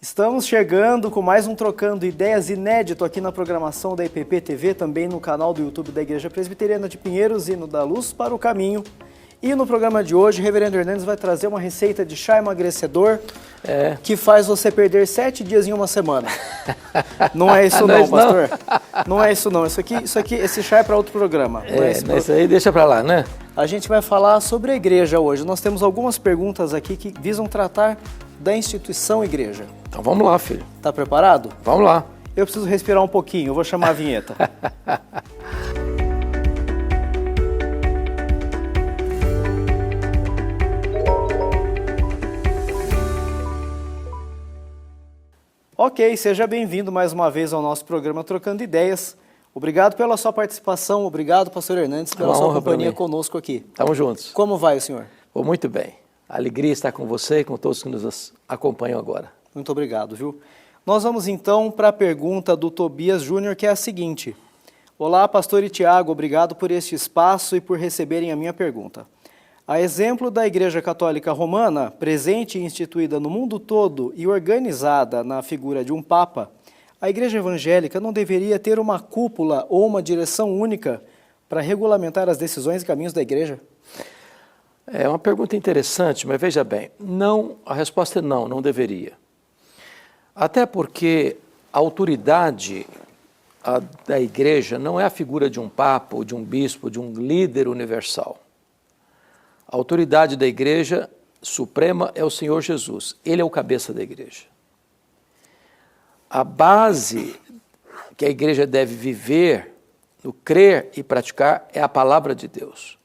Estamos chegando com mais um Trocando Ideias inédito aqui na programação da IPP TV, também no canal do YouTube da Igreja Presbiteriana de Pinheiros, Hino da Luz para o Caminho. E no programa de hoje, o Reverendo Hernandes vai trazer uma receita de chá emagrecedor que faz você perder 7 dias em uma semana. Não é isso não, pastor? Não é isso não. Esse chá é para outro programa. Isso aí deixa para lá, né? A gente vai falar sobre a igreja hoje. Nós temos algumas perguntas aqui que visam tratar da instituição igreja. Então vamos lá, filho. Tá preparado? Vamos lá. Eu preciso respirar um pouquinho, eu vou chamar a vinheta. Ok, seja bem-vindo mais uma vez ao nosso programa Trocando Ideias. Obrigado pela sua participação, obrigado, pastor Hernandes, pela sua companhia conosco aqui. Estamos juntos. Como vai o senhor? Vou muito bem. A alegria está com você e com todos que nos acompanham agora. Muito obrigado, viu? Nós vamos então para a pergunta do Tobias Júnior, que é a seguinte. Olá, pastor e Tiago, obrigado por este espaço e por receberem a minha pergunta. A exemplo da Igreja Católica Romana, presente e instituída no mundo todo e organizada na figura de um Papa, a Igreja Evangélica não deveria ter uma cúpula ou uma direção única para regulamentar as decisões e caminhos da Igreja? É uma pergunta interessante, mas veja bem, não, a resposta é não, não deveria. Até porque a autoridade da igreja não é a figura de um papa, ou de um bispo, de um líder universal. A autoridade da igreja suprema é o Senhor Jesus, Ele é o cabeça da igreja. A base que a igreja deve viver, no crer e praticar, é a palavra de Deus.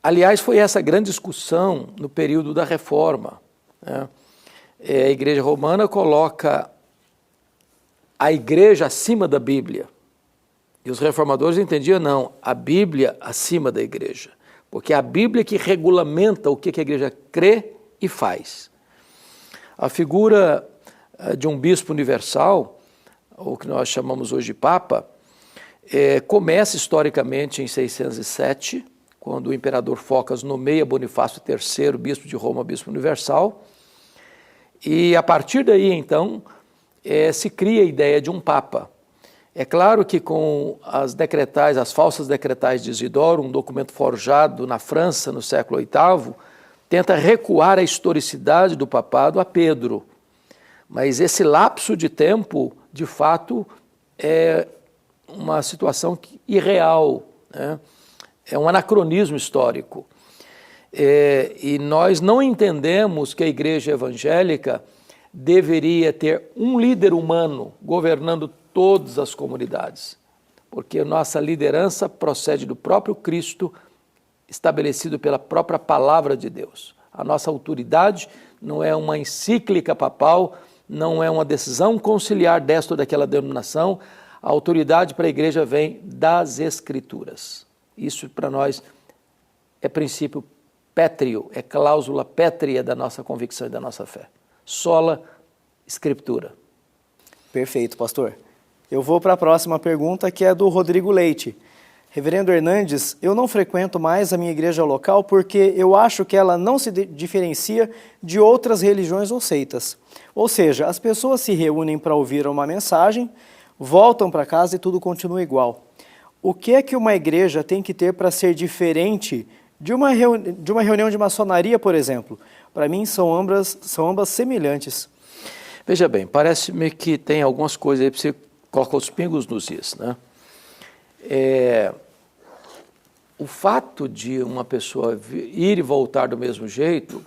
Aliás, foi essa grande discussão no período da Reforma, né? A Igreja Romana coloca a Igreja acima da Bíblia. E os reformadores entendiam, não, a Bíblia acima da Igreja. Porque é a Bíblia que regulamenta o que a Igreja crê e faz. A figura de um bispo universal, ou que nós chamamos hoje de Papa, começa historicamente em 607, quando o imperador Focas nomeia Bonifácio III, bispo de Roma, bispo universal, e a partir daí, então, se cria a ideia de um Papa. É claro que com as falsas decretais de Isidoro, um documento forjado na França no século VIII, tenta recuar a historicidade do papado a Pedro. Mas esse lapso de tempo, de fato, é uma situação irreal, né? É um anacronismo histórico. E nós não entendemos que a igreja evangélica deveria ter um líder humano governando todas as comunidades, porque nossa liderança procede do próprio Cristo, estabelecido pela própria palavra de Deus. A nossa autoridade não é uma encíclica papal, não é uma decisão conciliar desta ou daquela denominação. A autoridade para a igreja vem das Escrituras. Isso para nós é princípio pétreo, é cláusula pétrea da nossa convicção e da nossa fé. Sola Escritura. Perfeito, pastor. Eu vou para a próxima pergunta, que é do Rodrigo Leite. Reverendo Hernandes, eu não frequento mais a minha igreja local porque eu acho que ela não se diferencia de outras religiões ou seitas. Ou seja, as pessoas se reúnem para ouvir uma mensagem, voltam para casa e tudo continua igual. O que é que uma igreja tem que ter para ser diferente de uma reunião de maçonaria, por exemplo? Para mim, são ambas semelhantes. Veja bem, parece-me que tem algumas coisas aí para você colocar os pingos nos is, né? O fato de uma pessoa ir e voltar do mesmo jeito,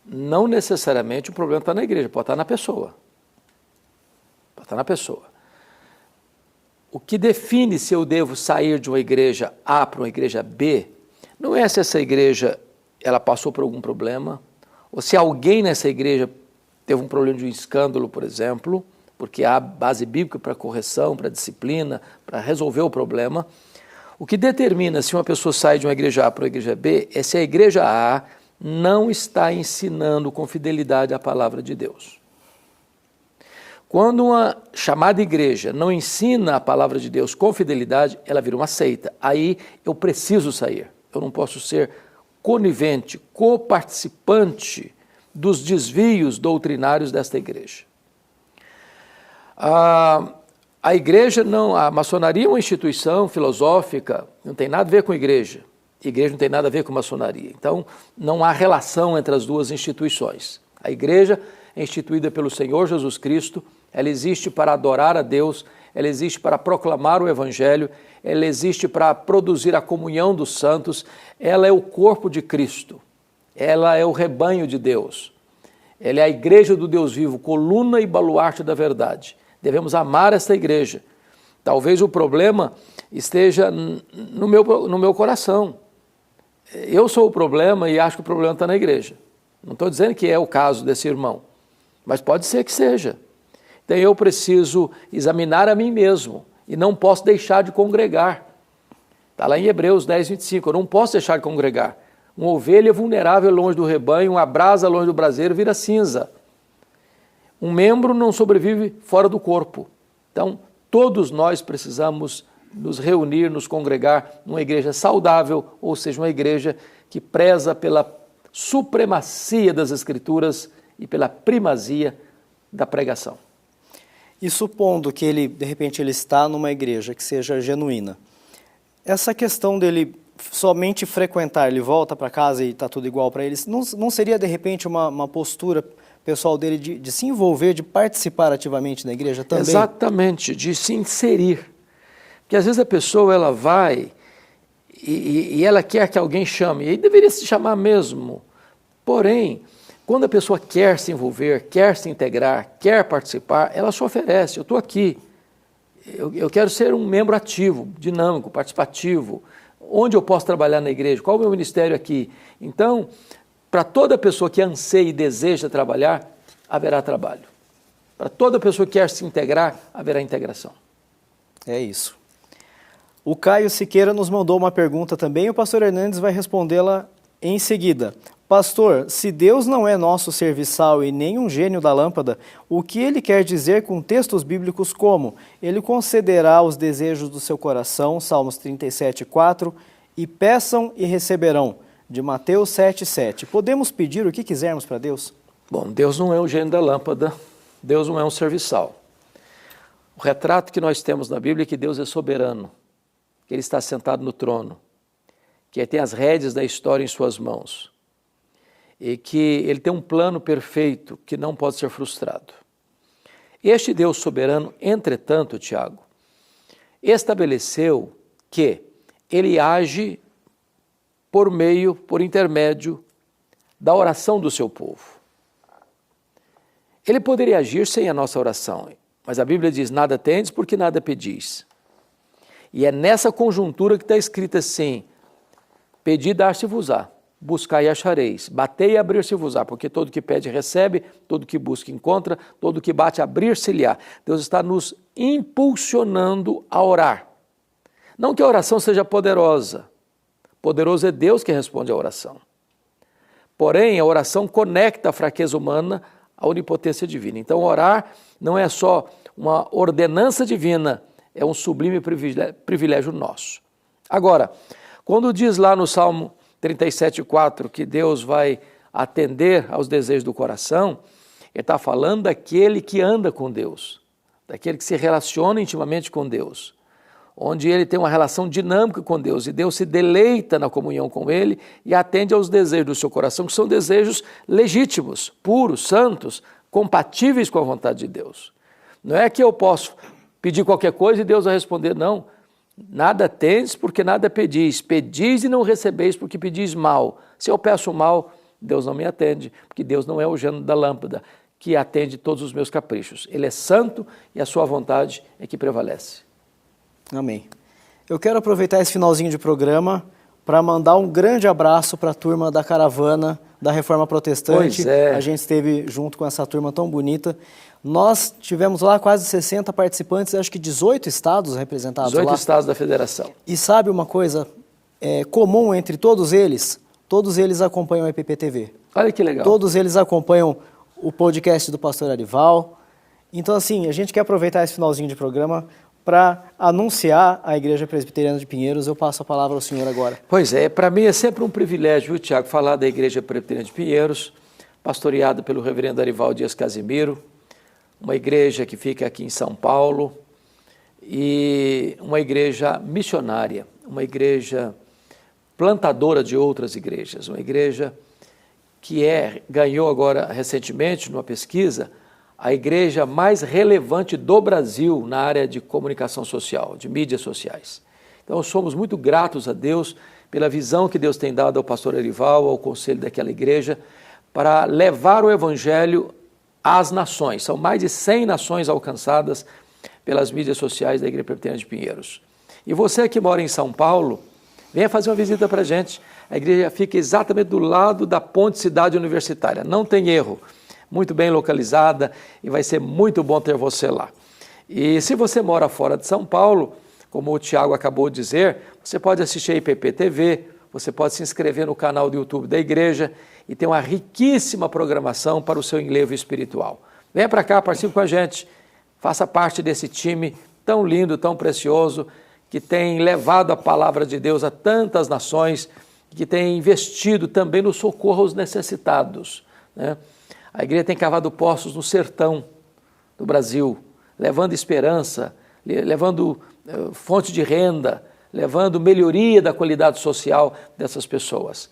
não necessariamente o problema está na igreja, pode estar na pessoa. Pode estar na pessoa. O que define se eu devo sair de uma igreja A para uma igreja B, não é se essa igreja ela passou por algum problema, ou se alguém nessa igreja teve um problema de um escândalo, por exemplo, porque há base bíblica para correção, para disciplina, para resolver o problema. O que determina se uma pessoa sai de uma igreja A para uma igreja B é se a igreja A não está ensinando com fidelidade a palavra de Deus. Quando uma chamada igreja não ensina a palavra de Deus com fidelidade, ela vira uma seita. Aí eu preciso sair. Eu não posso ser conivente, coparticipante dos desvios doutrinários desta igreja. A igreja não, a maçonaria é uma instituição filosófica, não tem nada a ver com igreja. Igreja não tem nada a ver com maçonaria. Então, não há relação entre as duas instituições. A igreja é instituída pelo Senhor Jesus Cristo, ela existe para adorar a Deus, ela existe para proclamar o Evangelho, ela existe para produzir a comunhão dos santos, ela é o corpo de Cristo, ela é o rebanho de Deus, ela é a igreja do Deus vivo, coluna e baluarte da verdade. Devemos amar esta igreja. Talvez o problema esteja no meu coração. Eu sou o problema e acho que o problema está na igreja. Não estou dizendo que é o caso desse irmão, mas pode ser que seja. Então eu preciso examinar a mim mesmo e não posso deixar de congregar. Está lá em Hebreus 10, 25, eu não posso deixar de congregar. Uma ovelha vulnerável longe do rebanho, uma brasa longe do braseiro vira cinza. Um membro não sobrevive fora do corpo. Então, todos nós precisamos nos reunir, nos congregar numa igreja saudável, ou seja, uma igreja que preza pela supremacia das Escrituras e pela primazia da pregação. E supondo que ele, de repente, ele está numa igreja que seja genuína, essa questão dele somente frequentar, ele volta para casa e está tudo igual para eles, não seria, de repente, uma postura pessoal dele de se envolver, de participar ativamente na igreja também? Exatamente, de se inserir. Porque às vezes a pessoa ela vai e ela quer que alguém chame, e aí deveria se chamar mesmo. Porém, quando a pessoa quer se envolver, quer se integrar, quer participar, ela se oferece. Eu estou aqui, eu quero ser um membro ativo, dinâmico, participativo. Onde eu posso trabalhar na igreja? Qual é o meu ministério aqui? Então, para toda pessoa que anseia e deseja trabalhar, haverá trabalho. Para toda pessoa que quer se integrar, haverá integração. É isso. O Caio Siqueira nos mandou uma pergunta também, o pastor Hernandes vai respondê-la em seguida. Pastor, se Deus não é nosso serviçal e nem um gênio da lâmpada, o que ele quer dizer com textos bíblicos como: ele concederá os desejos do seu coração, Salmos 37:4, e peçam e receberão, de Mateus 7:7. Podemos pedir o que quisermos para Deus? Bom, Deus não é o gênio da lâmpada, Deus não é um serviçal. O retrato que nós temos na Bíblia é que Deus é soberano, que Ele está sentado no trono, que Ele tem as rédeas da história em suas mãos e que Ele tem um plano perfeito que não pode ser frustrado. Este Deus soberano, entretanto, Tiago, estabeleceu que Ele age por intermédio da oração do seu povo. Ele poderia agir sem a nossa oração, mas a Bíblia diz: nada tendes porque nada pedis. E é nessa conjuntura que está escrito assim: pedi, dar-se-vos-á, buscai e achareis, batei e abrir-se-vos-á, porque todo que pede recebe, todo que busca encontra, todo que bate abrir-se-lhe-á. Deus está nos impulsionando a orar. Não que a oração seja poderosa, poderoso é Deus que responde à oração. Porém, a oração conecta a fraqueza humana à onipotência divina. Então, orar não é só uma ordenança divina, é um sublime privilégio nosso. Agora, quando diz lá no Salmo 37:4 que Deus vai atender aos desejos do coração, ele está falando daquele que anda com Deus, daquele que se relaciona intimamente com Deus, onde ele tem uma relação dinâmica com Deus, e Deus se deleita na comunhão com ele e atende aos desejos do seu coração, que são desejos legítimos, puros, santos, compatíveis com a vontade de Deus. Não é que eu posso pedir qualquer coisa e Deus vai responder, não. Nada tendes porque nada pedis. Pedis e não recebeis porque pedis mal. Se eu peço mal, Deus não me atende, porque Deus não é o gênio da lâmpada que atende todos os meus caprichos. Ele é santo e a sua vontade é que prevalece. Amém. Eu quero aproveitar esse finalzinho de programa para mandar um grande abraço para a turma da caravana da Reforma Protestante. Pois é. A gente esteve junto com essa turma tão bonita. Nós tivemos lá quase 60 participantes, acho que 18 estados representados 18 lá. 18 estados da federação. E sabe uma coisa comum entre todos eles? Todos eles acompanham a EPP-TV. Olha que legal. Todos eles acompanham o podcast do pastor Arival. Então, assim, a gente quer aproveitar esse finalzinho de programa para anunciar a Igreja Presbiteriana de Pinheiros. Eu passo a palavra ao senhor agora. Pois é, para mim é sempre um privilégio, viu, Tiago, falar da Igreja Presbiteriana de Pinheiros, pastoreada pelo reverendo Arival Dias Casimiro, uma igreja que fica aqui em São Paulo e uma igreja missionária, uma igreja plantadora de outras igrejas, uma igreja que ganhou agora recentemente, numa pesquisa, a igreja mais relevante do Brasil na área de comunicação social, de mídias sociais. Então, somos muito gratos a Deus pela visão que Deus tem dado ao pastor Arival, ao conselho daquela igreja, para levar o evangelho às nações. São mais de 100 nações alcançadas pelas mídias sociais da Igreja Presbiteriana de Pinheiros. E você que mora em São Paulo, venha fazer uma visita para a gente. A igreja fica exatamente do lado da Ponte Cidade Universitária. Não tem erro. Muito bem localizada e vai ser muito bom ter você lá. E se você mora fora de São Paulo, como o Tiago acabou de dizer, você pode assistir a IPP TV, você pode se inscrever no canal do YouTube da igreja e ter uma riquíssima programação para o seu enlevo espiritual. Venha para cá, participe com a gente, faça parte desse time tão lindo, tão precioso, que tem levado a palavra de Deus a tantas nações, que tem investido também no socorro aos necessitados, né? A igreja tem cavado poços no sertão do Brasil, levando esperança, levando fonte de renda, levando melhoria da qualidade social dessas pessoas,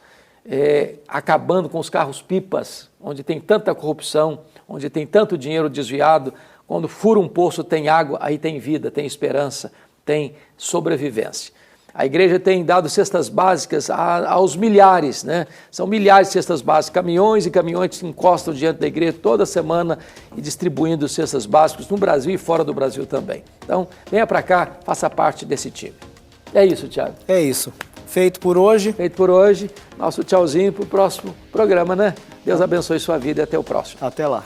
acabando com os carros-pipas, onde tem tanta corrupção, onde tem tanto dinheiro desviado. Quando fura um poço tem água, aí tem vida, tem esperança, tem sobrevivência. A igreja tem dado cestas básicas aos milhares, né? São milhares de cestas básicas, caminhões e caminhões que encostam diante da igreja toda semana e distribuindo cestas básicas no Brasil e fora do Brasil também. Então, venha para cá, faça parte desse time. É isso, Tiago. É isso. Feito por hoje. Feito por hoje. Nosso tchauzinho para o próximo programa, né? Deus abençoe sua vida e até o próximo. Até lá.